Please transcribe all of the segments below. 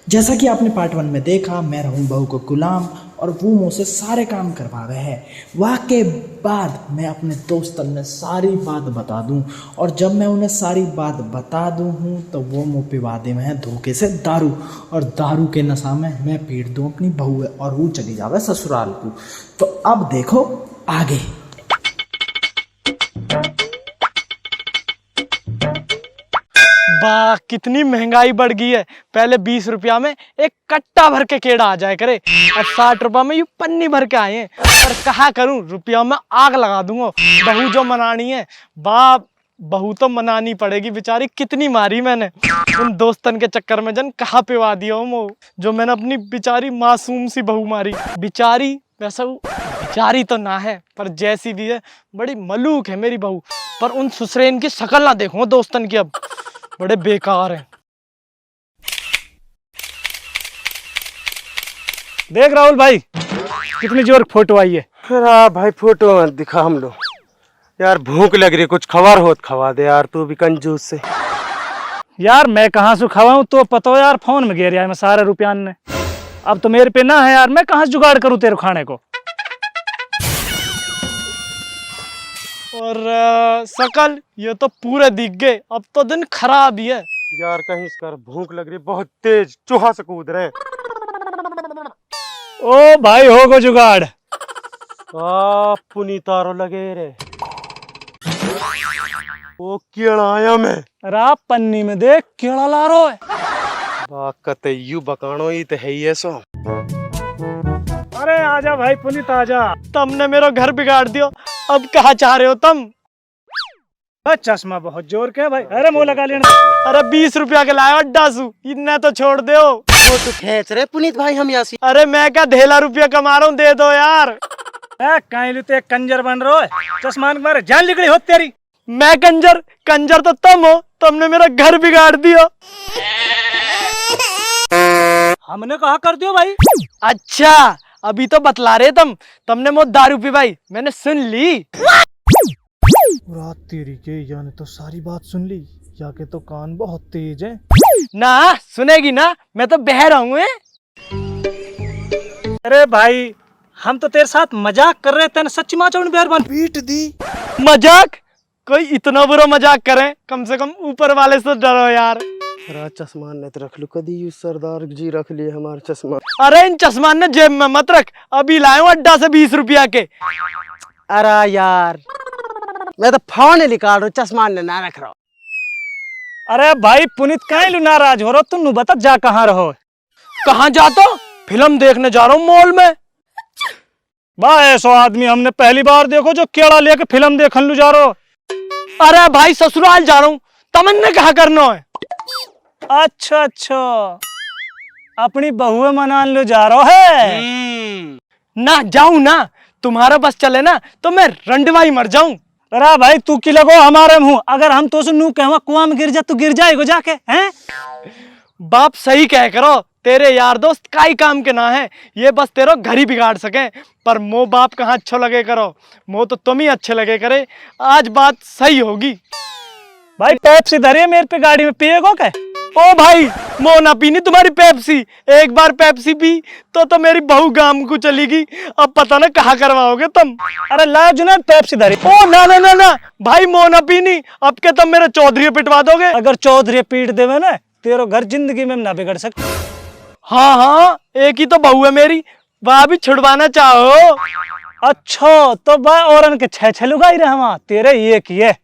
जैसा कि आपने पार्ट 1 में देखा, मैं रहूं बहू को गुलाम और वो मुझसे सारे काम करवावे है। वाह के बाद मैं अपने दोस्तन में सारी बात बता दूं और जब मैं उन्हें सारी बात बता दूं हूँ तो वो मुँह पे वादे में है धोखे से दारू, और दारू के नशा में मैं पीट दूं अपनी बहू और वो चली जावे ससुराल को। तो अब देखो आगे। वाह, कितनी महंगाई बढ़ गई है। पहले 20 रुपया में एक कट्टा भर के केड़ा आ जाए करे और 60 रुपया में यू पन्नी भर के आए हैं। पर कहा करूं, रुपया में आग लगा दूंगा। बहू जो मनानी है, बाप बहू तो मनानी पड़ेगी। बेचारी कितनी मारी मैंने उन दोस्तन के चक्कर में, जन कहाँ पे वा दिया हूँ जो मैंने अपनी बेचारी मासूम सी बहू मारी। बेचारी वैसा वो बेचारी तो ना है, पर जैसी भी है बड़ी मलूक है मेरी बहू। पर उन ससुरेन की शक्ल ना देखो दोस्तन की, अब बड़े बेकार हैं। देख राहुल भाई, कितनी जोर फोटो आई है। अरे भाई फोटो मत दिखा हम लोग यार, भूख लग रही, कुछ खबर हो तो खवा दे यार, तू भी कंजूस से। यार मैं कहाँ से खवाऊं, तो पता हो यार, फोन में गिर मैं सारे रुपया ने। अब तो मेरे पे ना है यार, मैं कहाँ से जुगाड़ करूं तेरे खाने को। और सकल ये तो पूरे दिख गए, अब तो दिन खराब ही है यार। कहीं इसका भूख लग रही, बहुत तेज चूहा से कूद रहे हैं। ओ भाई होगो जुगाड़। पुनीतारो लगे रे, वो कीड़ा आया मैं। अरे पन्नी में देख कीड़ा ला रो है। बाकत यू बकानो ही तो है ही ऐसो। अरे आजा भाई पुनीत आजा, तुमने मेरा घर बिगाड़ दियो। अब कहाँ चाह रहे हो तुम? चश्मा बहुत जोर के भाई। अरे मुँह लगा लेना। अरे 20 रुपया के लाया अड्डा सू, इन्हें तो छोड़ दो। वो तो खेच रहे पुनीत भाई हम यासी। अरे मैं क्या ढेला रुपया कमा रहा हूँ, दे दो यार। कहीं लुते कंजर बन रहे हो, चश्मा के मारे जान निकली हो तेरी। मैं कंजर? कंजर तो तुम हो, तुमने मेरा घर बिगाड़ दिया। हमने कहा कर दियो भाई। अच्छा अभी तो बतला रहे तुमने मुझे दारू पी भाई, मैंने सुन ली। रात तेरी के यानी तो सारी बात सुन ली, जाके तो कान बहुत तेज है ना। सुनेगी ना, मैं तो बहरा हूँ। अरे भाई हम तो तेरे साथ मजाक कर रहे थे, सच्ची माचा मेहरबान पीट दी। मजाक? कोई इतना बुरा मजाक करे, कम से कम ऊपर वाले से डरो यार। चश्मा ने तो रख लो, कदी यू सरदार जी रख लिए हमारे चश्मा। अरे इन चश्मा ने जेब में मत रख, अभी लाए अड्डा से 20 रुपया के। अरे यार मैं तो फोन निकाल रहा हूँ, चश्मा ने ना रख रहा हूँ। अरे भाई पुनीत कहीं लू नाराज हो रहा, तुम बता जा कहाँ रहो। कहाँ जाता? फिल्म देखने जा रहा हूँ मॉल में। वाह ऐसा आदमी हमने पहली बार देखो जो केड़ा लेके फिल्म देखने लू जा रहा हो। अरे भाई ससुराल जा रहा हूँ, तमन्ने कहा करना है। अच्छा अच्छा, अपनी बहुए मनान लो जा रहा है। ना जाऊं ना, तुम्हारा बस चले ना तो मैं रंडवाई मर जाऊं। अरे भाई तू की लगो हमारे मुंह, अगर हम तो सुनू कहवा कुआं में गिर जा तू गिर जाएगो जाके हैं। बाप सही कह करो, तेरे यार दोस्त काई काम के ना है, ये बस तेरो घर ही बिगाड़ सके। पर मो बाप कहाँ अच्छो लगे करो, मो तो तुम ही अच्छे लगे करे। आज बात सही होगी। भाई पेप्सी धरिए मेरे पे गाड़ी में, पिएगो क्या? ओ भाई मो ना पीनी तुम्हारी पेप्सी, एक बार पेप्सी पी तो मेरी बहू गांव को चलेगी। अब पता ना कहाँ करवाओगे तुम। अरे ला जुनैद पेप्सी धरी। ओ ना ना ना ना भाई मो ना पीनी, अब के तुम मेरे चौधरी पिटवा दोगे। अगर चौधरी पीट देवे ना, तेरो घर जिंदगी में ना बिगड़ सकते। हाँ हाँ एक ही तो बहू है मेरी, वह भी छुड़वाना चाहो। अच्छा तो भाई औरन के छह लुगाई रहे वहाँ, तेरे ये की है।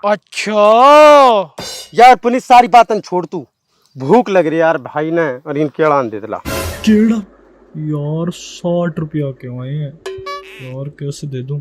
अच्छा यार पुनीत सारी बातन छोड़, तू भूख लग रही यार भाई ने, और इन केड़ा दे दिला। केड़ा यार 60 रुपया क्यों आए हैं यार, कैसे दे दूं?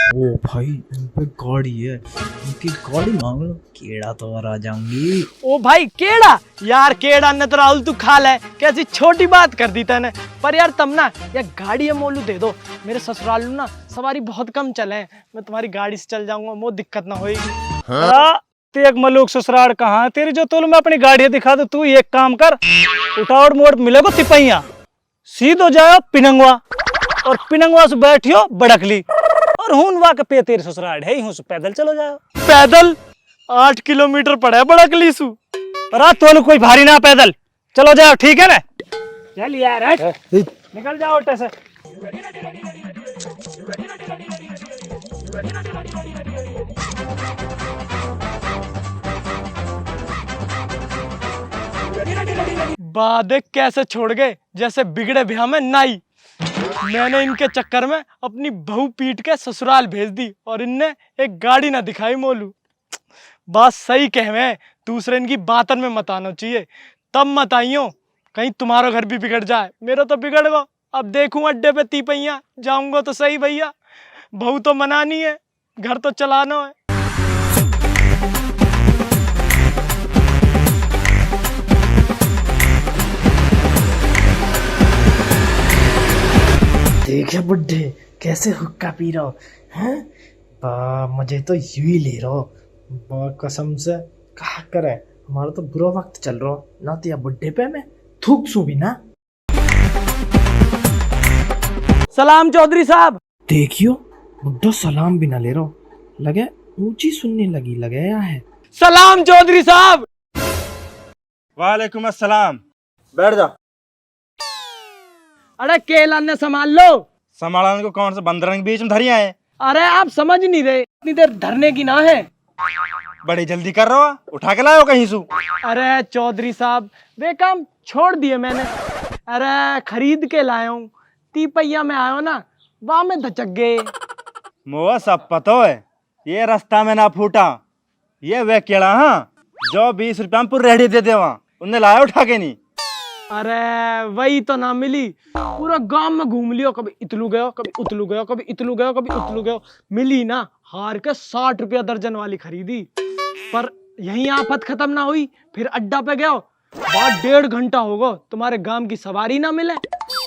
ओ भाई इन पे गाड़ी है, इनकी गाड़ी मांग लो, केड़ा तो और आ जाऊंगी। ओ भाई केड़ा यार, केड़ा न तो राहुल तू खा ले, कैसी छोटी बात कर दी तने। पर यार तम ना या गाड़ी मोलू दे दो, मेरे ससुराल ना सवारी बहुत कम चले, मैं तुम्हारी गाड़ी से चल जाऊंगा, वो दिक्कत ना होगी। तेग मलूक ससुराल कहाँ है तेरी जो तुल मैं अपनी गाड़ी दिखा दो। तू एक काम कर, उठावड़ मोड़ मिलेगो तिपैया, सीधो जाओ पिनंगवा, और पिनंगवा से बैठियो बड़कली, और हुनवा के पे तेरे ससुराल है ही, पैदल चलो जाओ। पैदल 8 किलोमीटर पड़ा है बड़कली सु। अरे तो कोई भारी ना पैदल चलो जाओ, ठीक है ना? चल यार हट, निकल जाओ ऑटो से। बाद कैसे छोड़ गए जैसे बिगड़े ब्याह में नाई। मैंने इनके चक्कर में अपनी बहू पीट के ससुराल भेज दी और इनने एक गाड़ी ना दिखाई मोलू। बात सही कहवे, दूसरे इनकी बातन में मत आना चाहिए, तब मत आइयो कहीं तुम्हारा घर भी बिगड़ जाए। मेरा तो बिगड़ गो, अब देखूं अड्डे पे तीपैया जाऊंगा तो सही भैया, बहू तो मनानी है, घर तो चलाना है। देखिए बुड्ढे कैसे हुक्का पी रहा हो हैं? बा मुझे तो यूं ही ले रहा हो। बा कसम से कहा करे, हमारा तो बुरा वक्त चल रहा हो ना, तो या बुड्ढे पे मैं थूक सू भी ना। सलाम चौधरी साहब। देखियो बुड्ढा सलाम भी ना ले रहा हो, लगे ऊंची सुनने लगी, लगे या है। सलाम चौधरी साहब। वालेकुम अस्सलाम। बैठ जा। अरे केला ने संभाल लो। संभालने को कौन से बंदर के बीच में धरी आए? अरे आप समझ नहीं रहे, इतनी देर धरने की ना है। बड़ी जल्दी कर रहा हो, उठा के लाओ कहीं सू। अरे चौधरी साहब वे काम छोड़ दिए मैंने, अरे खरीद के लाया हूँ। तीपैया में आयो ना, वहां में धचक गए। मोआ सब पतो है, ये रास्ता में ना फूटा, ये वे केड़ा हाँ जो 20 रुपया में पूरी रेडी दे दे, वहाँ उन्हें लाया उठा के नहीं। अरे वही तो ना मिली, पूरा गांव में घूम लियो, कभी इतलू गयो, कभी उतलू गयो, कभी इतलू गयो, कभी उतलू गयो, मिली ना, हार के 60 रुपया दर्जन वाली खरीदी। पर यही आफत खत्म ना हुई, फिर अड्डा पे गयो, बाद 1.5 घंटा होगा तुम्हारे गांव की सवारी ना मिले।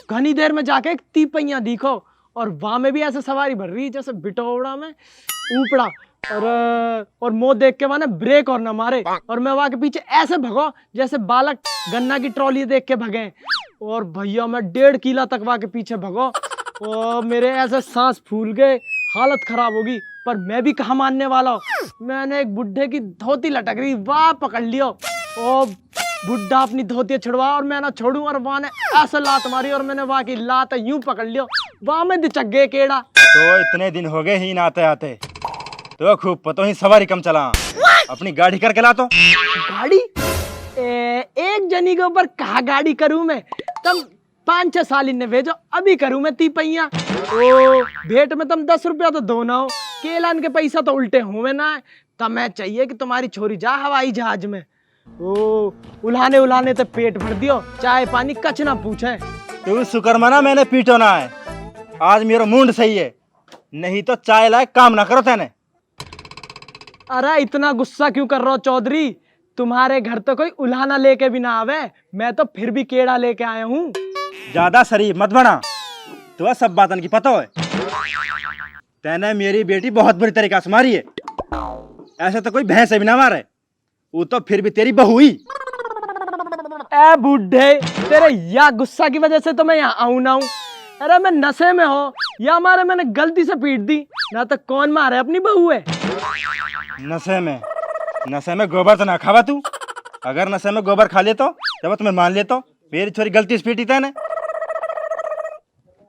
घनी देर में जाके एक तीपैया दिखो, और वहां में भी ऐसे सवारी भर रही जैसे बिटौड़ा में ऊपड़ा। और मुंह देख के वहां ब्रेक और ना मारे, और मैं वहां के पीछे ऐसे भगो जैसे बालक गन्ना की ट्रॉली देख के भगे। और भैया मैं 1.5 किला तक वहां के पीछे भगो, और मेरे ऐसे सांस फूल गए, हालत खराब होगी। पर मैं भी कहा मानने वाला हूँ, मैंने एक बुढ़े की धोती लटक रही, वाह पकड़ लियो, और बुढ़ा अपनी धोती छुड़वा और मैं ना छोड़ू, और वहां ने ऐसे लात मारी और मैंने वहां की लात यूं पकड़ लियो, वहां में दिचक गए केड़ा। तो इतने दिन हो गए ही ना आते आते, तो खूब पतो ही सवारी कम चला, अपनी गाड़ी करके ला तो। गाड़ी एक जनी के ऊपर कहा गाड़ी करूं मैं, तम 5-6 साल इन्हें भेजो, अभी करूं मैं तीपैया। ओ भेंट में तुम 10 रुपया तो दो ना हो, केलान के पैसा तो उल्टे हुए ना, तब मैं चाहिए कि तुम्हारी छोरी जा हवाई जहाज में। ओ उलाने उलाने तो पेट भर दियो, चाय पानी कछ ना पूछे। तू शुक्र मना मैंने पीटो ना है, आज मेरा मूड सही है, नहीं तो चाय लायक काम ना करो तेने। अरे इतना गुस्सा क्यों कर रहे हो चौधरी, तुम्हारे घर तो कोई उलाना लेके भी ना आवे, मैं तो फिर भी केड़ा लेके आया हूँ। ज्यादा शरीफ मत बना, तो सब बातन की पता है, तेने मेरी बेटी बहुत बुरी तरीका से मारी है, ऐसे तो कोई भैंस भी ना मारे, वो तो फिर भी तेरी बहू ही। ए बूढ़े, तेरे या गुस्सा की वजह से तो मैं यहाँ आऊं ना हूं। अरे मैं नशे में हो या हमारे मैंने गलती से पीट दी ना, तो कौन मारे, अपनी बहू है। नशे में गोबर तो ना खावा तू, अगर नशे में गोबर खा ले तो जब तुम्हें मान ले तो मेरी छोरी गलती से पीटी तेने।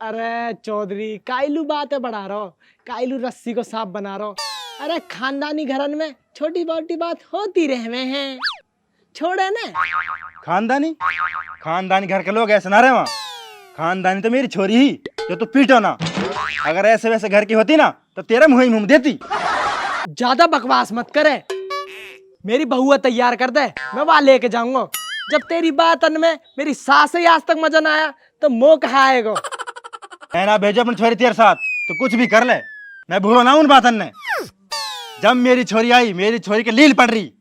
अरे चौधरी कायलू बातें बढ़ा रहा हो, कायलू रस्सी को सांप बना रहा हो। अरे खानदानी घरन में छोटी मोटी बात होती रहे हैं, छोड़े ना। खानदानी घर के लोग ऐसे ना रहे, वहाँ खानदानी तो मेरी छोरी ही जो तू पीटो ना, अगर ऐसे वैसे घर की होती ना तो तेरा मुंह ही मुंह देती। ज्यादा बकवास मत करे, मेरी बहुआ तैयार कर दे, मैं वहां लेके जाऊंगा। जब तेरी बात में मेरी सास ही आज तक मजा ना आया तो मोह कहा आएगा। मैं ना भेजो अपनी छोरी तेरे साथ तो कुछ भी कर ले, मैं भूलो ना उन बातन ने। जब मेरी छोरी आई, मेरी छोरी के लील पड़ रही।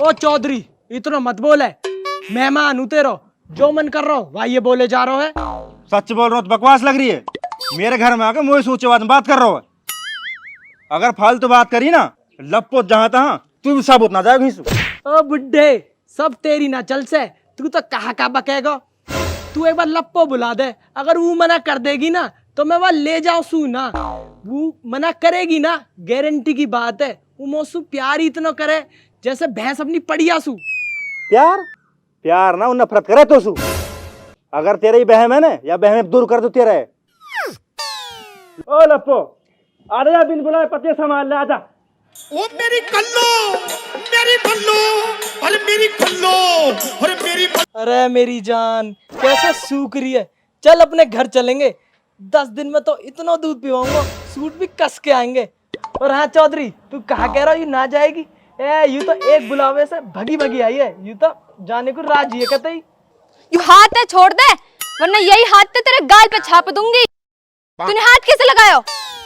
ओ चौधरी इतना मत बोले, मेहमान हूं तेरो, जो मन कर रहा हो वह ये बोले जा रहा है। सच बोल रहा हूँ तो बकवास लग रही है, मेरे घर में आकर मुझे सोचे बात कर रहा हो, अगर फालतू बात करी ना लपो जहां तहां तू भी साबुत ना जाएगा। ओ बुड्ढे सब तेरी ना चल से, तू तो कहा का बकेगा। तू एक बार लप्पो बुला दे, अगर वो मना कर देगी ना तो मैं वहां ले जाऊं सू ना, वो मना करेगी ना गारंटी की बात है, वो मोसू प्यार ही इतना करे जैसे भैंस अपनी पड़िया सू। प्यार प्यार ना नफरत करे तो सू अगर तेरे ही बहम है ना या बहम दूर कर दो तेरा है। ओ लप्पो आ जा बिन बुलाए पतिया संभाल ले आजा। ओ मेरी कल्लो मेरी बल्लो और मेरी कल्लो और मेरी अरे मेरी जान कैसे सूख रही है, चल अपने घर चलेंगे। 10 दिन में तो इतना दूध पिवाऊंगा सूट भी कस के आएंगे। और हाँ चौधरी तू कहा कह रहा हूँ ना जाएगी? यूं तो एक बुलावे से भगी भगी आई है, यूं तो जाने को राजी है कहते ही। यू हाथ है छोड़ दे वरना यही हाथ से तेरे गाल पे छाप दूंगी। तूने हाथ कैसे लगाया?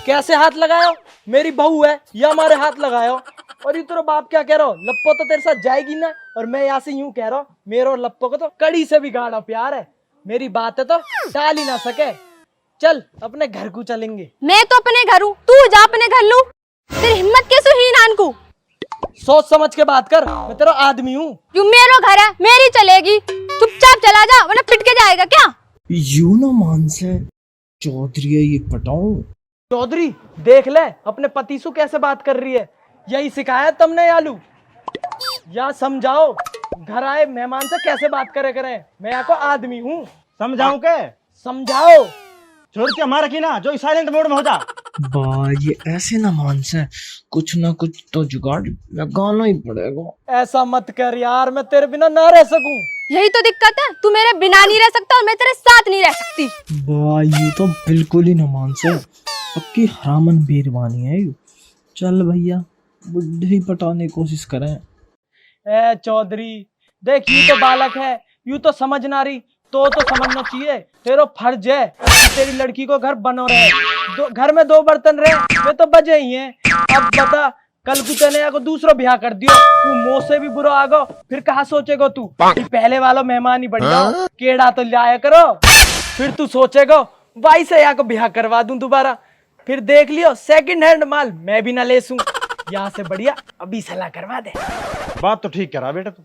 कैसे हाथ लगायो? मेरी बहू है या हमारे हाथ लगायो? और ये तेरा बाप क्या कह रहा हो, लप्पो तो तेरे साथ जाएगी ना। और मैं यहाँ से यूं कह रहा हूँ मेरे और लप्पो को तो कड़ी से भी गाढ़ा प्यार है। मेरी बात है तो टाल ही ना सके। चल अपने घर को चलेंगे। मैं तो अपने घर हूँ, तू जा अपने घर लू। तेरी हिम्मत कैसे हुई नान को? सोच समझ के बात कर, मैं तेरा आदमी हूँ। यू मेरो घर है, मेरी चलेगी। चुपचाप चला जा वरना पिट के जाएगा क्या? यू ना मान से चौधरी है ये पटाऊं। चौधरी देख ले अपने पति से कैसे बात कर रही है, यही सिखाया तुमने यालू? या समझाओ घर आए मेहमान से कैसे बात करे करें, मैं यहाँ को आदमी हूँ। समझाऊं के? समझाओ। छोड़ के हमारा की ना जो साइलेंट मोड में हो जा। बा ये ऐसे ना मान से, कुछ ना कुछ तो जुगाड़ लगाना ही पड़ेगा। ऐसा मत कर यार, मैं तेरे बिना ना रह सकूं। यही तो दिक्कत है, तू मेरे बिना नहीं रह सकता और मैं तेरे साथ नहीं रह सकती। बा ये तो बिल्कुल ही ना मान से, पक्की हरामन बेरवानी है यू। चल भैया बुढ़े ही पटाने की कोशिश करें। ए चौधरी देख यू तो बालक है, यू तो समझ ना रही तो समझना चाहिए। तेरा फर्ज है कि तेरी लड़की को घर बनो रहे, घर में 2 बर्तन रहे, वे तो बजे ही हैं। अब बता कल को तेने या को दूसरा ब्याह कर दियो, तू मुंह से भी बुरा आगो, फिर कहा सोचेगा तू कि पहले वाला मेहमान ही बन जाओ, केड़ा तो लाया करो। फिर तू सोचेगा भाई से या को ब्याह करवा दूं दोबारा, फिर देख लियो सेकंड हैंड माल मैं भी ना ले सूं। यहाँ से बढ़िया अभी सलाह करवा दे। बात तो ठीक करा बेटा तू।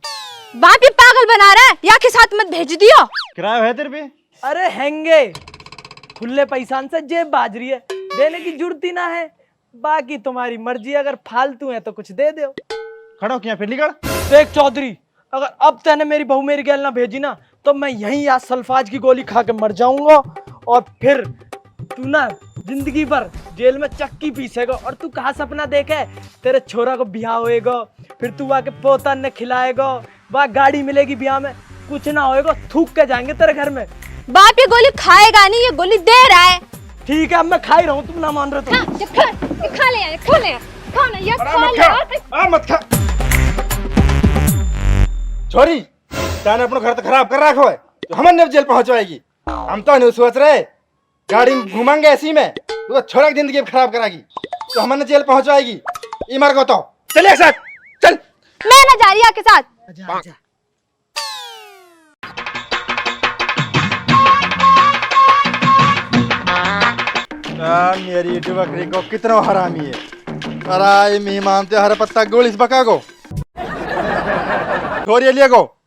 बाप ये पागल बना रहा है, या के साथ मत भेज दियो। किराया है तेरे पे? अरे हैंगे खुले पैसान से जेब बाज रही है, देने की जरूरत ही ना है। बाकी तुम्हारी मर्जी, अगर फालतू है तो कुछ दे दो। खड़ो किया फिर निकल। देख चौधरी अगर अब तेने मेरी बहू मेरी गैल ना भेजी ना तो मैं यहीं आज सल्फाज की गोली खा के मर जाऊंगा और फिर तू ना जिंदगी भर जेल में चक्की पीसेगा। और तू कहाँ सपना देखे तेरे छोरा को ब्याह होएगा, फिर तू आके पोता ने खिलाएगा, वहाँ गाड़ी मिलेगी ब्याह में, कुछ ना होएगा, थूक के जाएंगे तेरे घर में। बाप ये गोली खाएगा नहीं, ये गोली दे रहा है। ठीक है अब मैं खा ही रहा हूँ, तुम ना मान रहे तो। खा ले यार, खा ले यार, खा ना यार, खा ले यार। मत खा छोरी, तैने अपना घर तो खराब कर रखो है, तो हमने जेल पहुंचवाएगी। हम तो नहीं सोच रहे गाड़ी में घुमाएंगे ऐसी में, तू तो छोरा की जिंदगी खराब कराएगी, तो हमने जेल पहुंचवाएगी। इमर को तो चलिए साथ चल। मैं ना जा रही आपके साथ। आजा, आजा। मेरी बकरी को कितना हरामी है। अरे मेहमान ते हर पत्ता गोली बका गो छोरी लिए गो